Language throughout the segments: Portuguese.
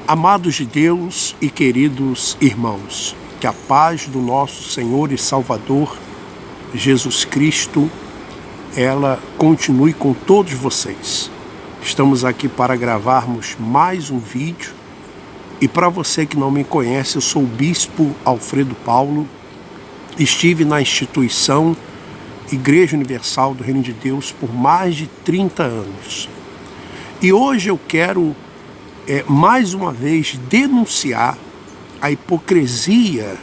Amados de Deus e queridos irmãos, que a paz do nosso Senhor e Salvador, Jesus Cristo, ela continue com todos vocês. Estamos aqui para gravarmos mais um vídeo. E para você que não me conhece, eu sou o Bispo Alfredo Paulo. Estive na instituição Igreja Universal do Reino de Deus por mais de 30 anos. E hoje eu quero mais uma vez denunciar a hipocrisia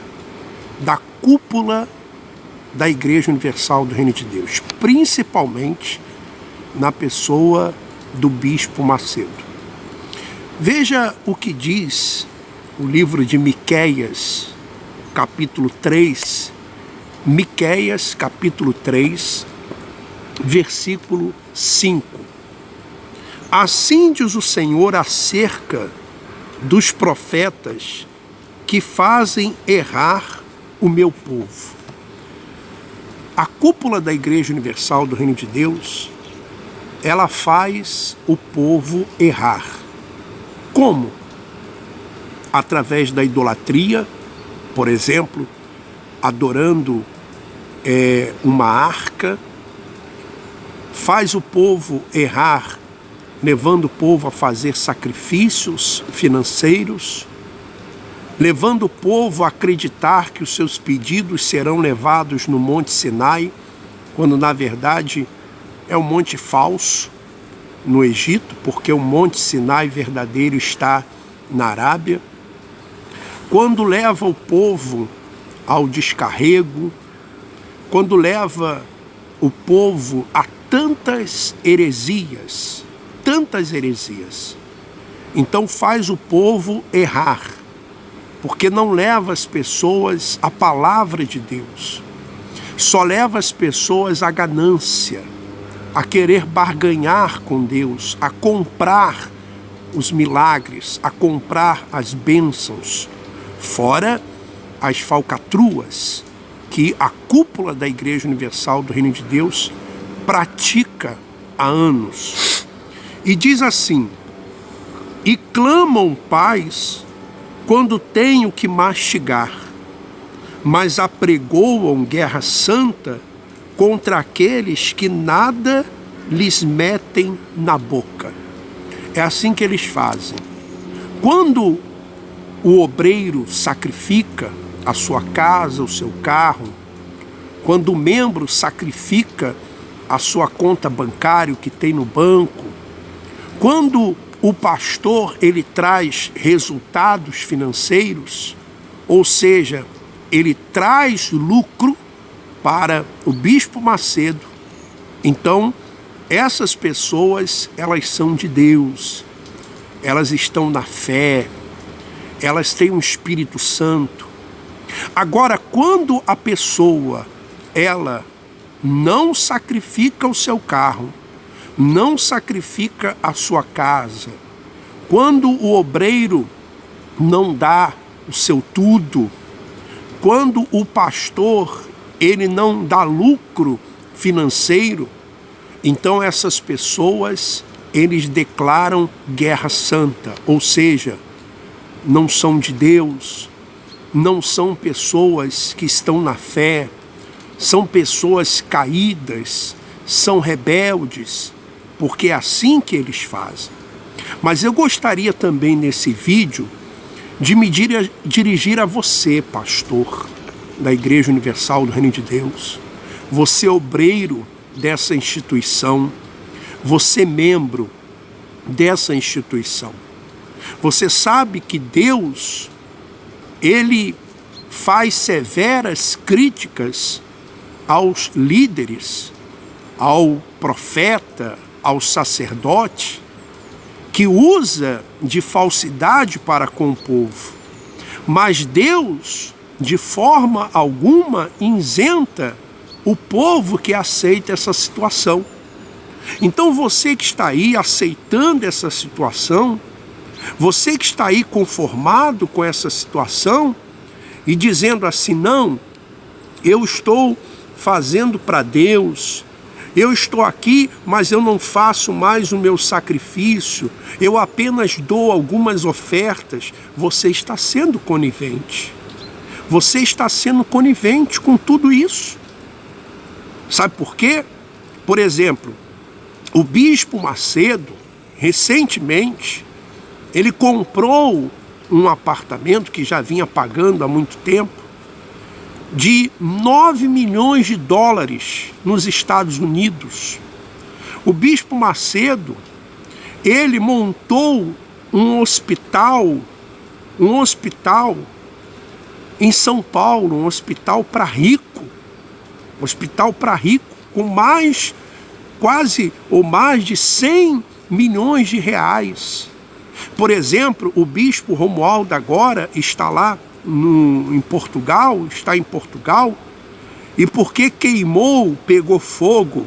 da cúpula da Igreja Universal do Reino de Deus, principalmente na pessoa do Bispo Macedo. Veja o que diz o livro de Miqueias, capítulo 3, Miqueias, capítulo 3, versículo 5. Assim diz o Senhor acerca dos profetas que fazem errar o meu povo. A cúpula da Igreja Universal do Reino de Deus, ela faz o povo errar. Como? Através da idolatria, por exemplo, adorando uma arca, faz o povo errar, levando o povo a fazer sacrifícios financeiros, levando o povo a acreditar que os seus pedidos serão levados no Monte Sinai, quando na verdade é um monte falso no Egito, porque o Monte Sinai verdadeiro está na Arábia. Quando leva o povo ao descarrego, quando leva o povo a tantas heresias, então faz o povo errar, porque não leva as pessoas à palavra de Deus, só leva as pessoas à ganância, a querer barganhar com Deus, a comprar os milagres, a comprar as bênçãos, fora as falcatruas que a cúpula da Igreja Universal do Reino de Deus pratica há anos. E diz assim: e clamam paz quando têm o que mastigar, mas apregoam guerra santa contra aqueles que nada lhes metem na boca. É assim que eles fazem. Quando o obreiro sacrifica a sua casa, o seu carro, quando o membro sacrifica a sua conta bancária que tem no banco, quando o pastor ele traz resultados financeiros, ou seja, ele traz lucro para o Bispo Macedo, então essas pessoas elas são de Deus, elas estão na fé, elas têm um Espírito Santo. Agora, quando a pessoa ela não sacrifica o seu carro, não sacrifica a sua casa, quando o obreiro não dá o seu tudo, quando o pastor ele não dá lucro financeiro, então essas pessoas eles declaram guerra santa, ou seja, não são de Deus, não são pessoas que estão na fé, são pessoas caídas, são rebeldes, porque é assim que eles fazem. Mas eu gostaria também nesse vídeo de me dirigir a você, pastor da Igreja Universal do Reino de Deus, você obreiro dessa instituição, você membro dessa instituição. Você sabe que Deus, ele faz severas críticas aos líderes, ao profeta, ao sacerdote, que usa de falsidade para com o povo. Mas Deus, de forma alguma, isenta o povo que aceita essa situação. Então você que está aí aceitando essa situação, você que está aí conformado com essa situação e dizendo assim, não, eu estou fazendo para Deus, Eu estou aqui, mas eu não faço mais o meu sacrifício, eu apenas dou algumas ofertas. Você está sendo conivente. Você está sendo conivente com tudo isso. Sabe por quê? Por exemplo, o bispo Macedo, recentemente, ele comprou um apartamento que já vinha pagando há muito tempo, de 9 milhões de dólares nos Estados Unidos. O bispo Macedo, ele montou um hospital em São Paulo, um hospital para rico, com mais de 100 milhões de reais. Por exemplo, o bispo Romualdo agora está lá em Portugal, e porque pegou fogo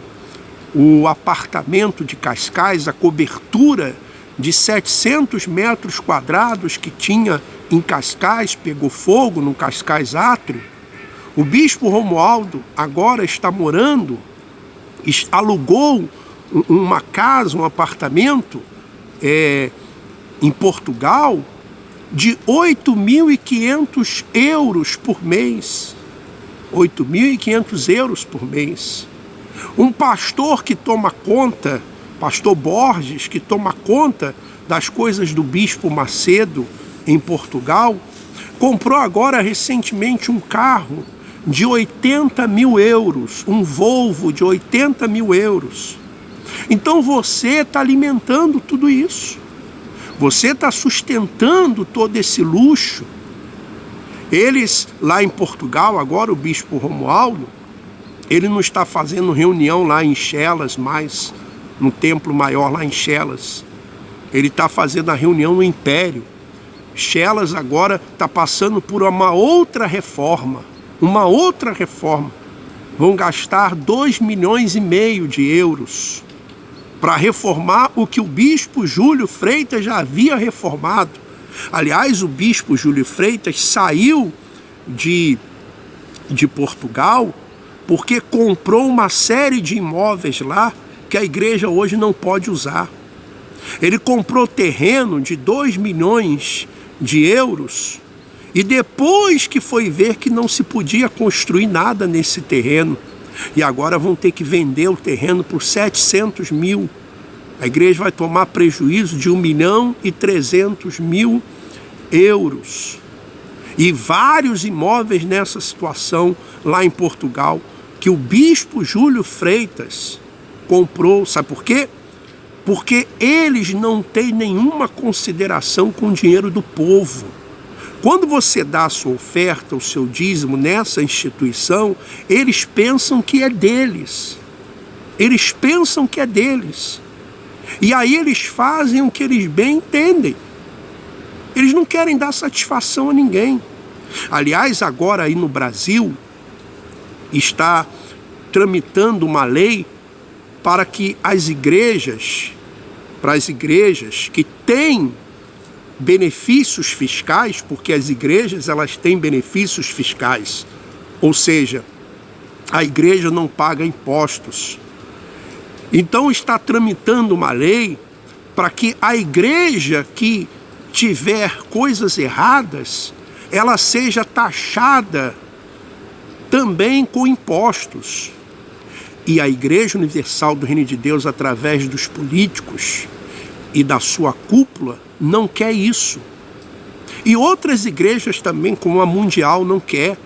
o apartamento de Cascais, a cobertura de 700 metros quadrados que tinha em Cascais, pegou fogo no Cascais Átrio. O bispo Romualdo agora está morando, alugou uma casa, um apartamento em Portugal, de 8.500 euros por mês. 8.500 euros por mês. Um pastor que toma conta, pastor Borges, que toma conta das coisas do bispo Macedo em Portugal, comprou agora recentemente um carro de 80 mil euros, um Volvo de 80 mil euros. Então você está alimentando tudo isso. Você está sustentando todo esse luxo. Eles, lá em Portugal, agora o bispo Romualdo, ele não está fazendo reunião lá em Chelas mais, no templo maior lá em Chelas. Ele está fazendo a reunião no Império. Chelas agora está passando por uma outra reforma. Vão gastar 2,5 milhões de euros para reformar o que o bispo Júlio Freitas já havia reformado. Aliás, o bispo Júlio Freitas saiu de Portugal porque comprou uma série de imóveis lá que a igreja hoje não pode usar. Ele comprou terreno de 2 milhões de euros e depois que foi ver que não se podia construir nada nesse terreno, e agora vão ter que vender o terreno por 700 mil. A igreja vai tomar prejuízo de 1.300.000 euros. E vários imóveis nessa situação lá em Portugal, que o bispo Júlio Freitas comprou. Sabe por quê? Porque eles não têm nenhuma consideração com o dinheiro do povo. Quando você dá a sua oferta, o seu dízimo nessa instituição, eles pensam que é deles. E aí eles fazem o que eles bem entendem. Eles não querem dar satisfação a ninguém. Aliás, agora aí no Brasil, está tramitando uma lei para que as igrejas que têm benefícios fiscais, porque as igrejas elas têm benefícios fiscais, ou seja, a igreja não paga impostos. Então está tramitando uma lei para que a igreja que tiver coisas erradas, ela seja taxada também com impostos. E a Igreja Universal do Reino de Deus, através dos políticos e da sua cúpula, não quer isso. E outras igrejas também, como a Mundial, não quer.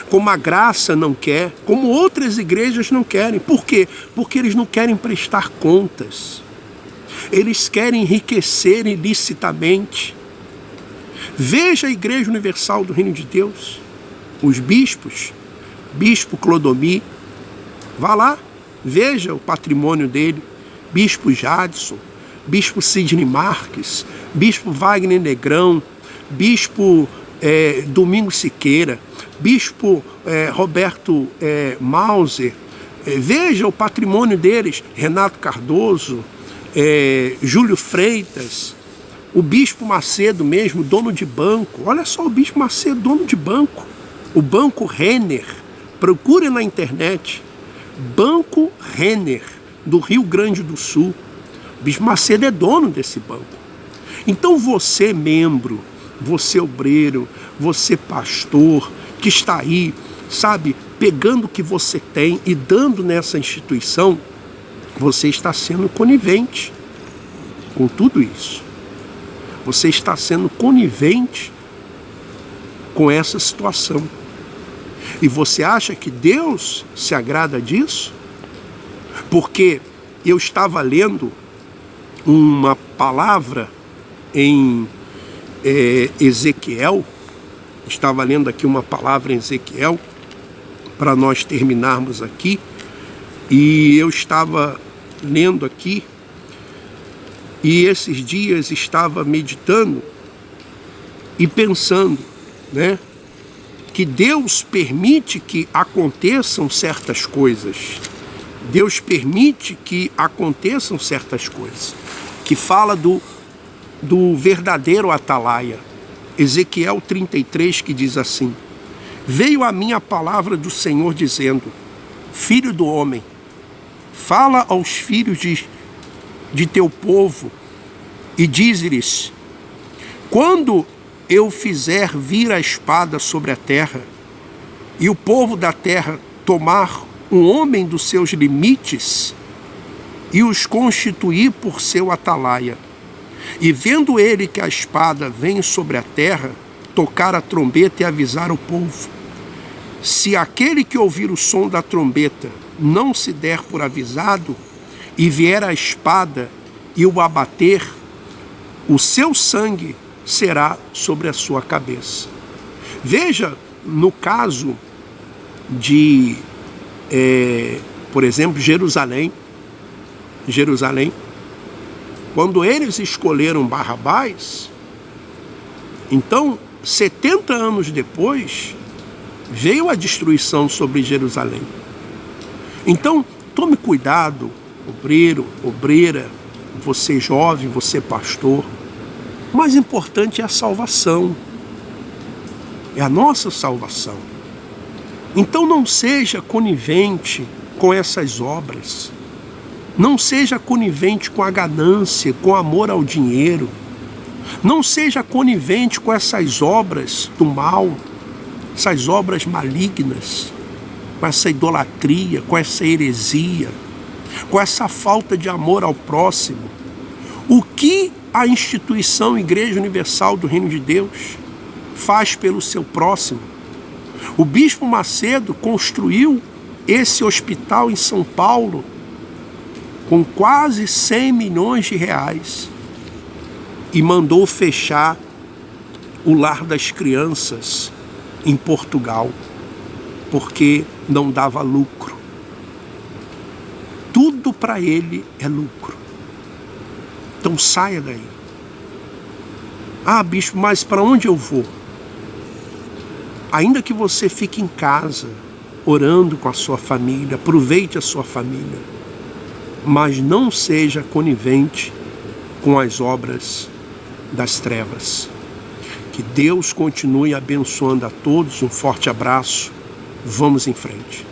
Como a Graça não quer. Como outras igrejas não querem. Por quê? Porque eles não querem prestar contas. Eles querem enriquecer ilicitamente. Veja a Igreja Universal do Reino de Deus. Os bispos, Bispo Clodomir, vá lá, veja o patrimônio dele. Bispo Jadson, Bispo Sidney Marques, Bispo Wagner Negrão, Bispo Domingos Siqueira, Bispo Roberto Mauser. Veja o patrimônio deles, Renato Cardoso, Júlio Freitas, o Bispo Macedo mesmo, dono de banco. Olha só o Bispo Macedo, dono de banco. O Banco Renner, procure na internet. Banco Renner, do Rio Grande do Sul. O Bispo Macedo é dono desse banco. Então você, membro, você obreiro, você pastor, que está aí, sabe, pegando o que você tem e dando nessa instituição, você está sendo conivente com tudo isso. Você está sendo conivente com essa situação. E você acha que Deus se agrada disso? Porque eu estava lendo uma palavra em Ezequiel, estava lendo aqui uma palavra em Ezequiel, para nós terminarmos aqui, e eu estava lendo aqui, e esses dias estava meditando e pensando, né, que Deus permite que aconteçam certas coisas. Deus permite que aconteçam certas coisas. Que fala do verdadeiro atalaia. Ezequiel 33, que diz assim: veio a mim a palavra do Senhor dizendo: filho do homem, fala aos filhos de teu povo e dize-lhes: quando eu fizer vir a espada sobre a terra, e o povo da terra tomar um homem dos seus limites e os constituir por seu atalaia, e vendo ele que a espada vem sobre a terra, tocar a trombeta e avisar o povo. Se aquele que ouvir o som da trombeta não se der por avisado, e vier a espada e o abater, o seu sangue será sobre a sua cabeça. Veja, no caso de, por exemplo, Jerusalém, quando eles escolheram Barrabás, então, 70 anos depois, veio a destruição sobre Jerusalém. Então, tome cuidado, obreiro, obreira, você jovem, você pastor. O mais importante é a salvação. É a nossa salvação. Então não seja conivente com essas obras. Não seja conivente com a ganância, com o amor ao dinheiro. Não seja conivente com essas obras do mal, essas obras malignas, com essa idolatria, com essa heresia, com essa falta de amor ao próximo. O que a instituição Igreja Universal do Reino de Deus faz pelo seu próximo? O Bispo Macedo construiu esse hospital em São Paulo com quase 100 milhões de reais e mandou fechar o Lar das Crianças em Portugal, porque não dava lucro. Tudo para ele é lucro. Então saia daí. Ah, bispo, mas para onde eu vou? Ainda que você fique em casa, orando com a sua família, aproveite a sua família, mas não seja conivente com as obras das trevas. Que Deus continue abençoando a todos. Um forte abraço. Vamos em frente.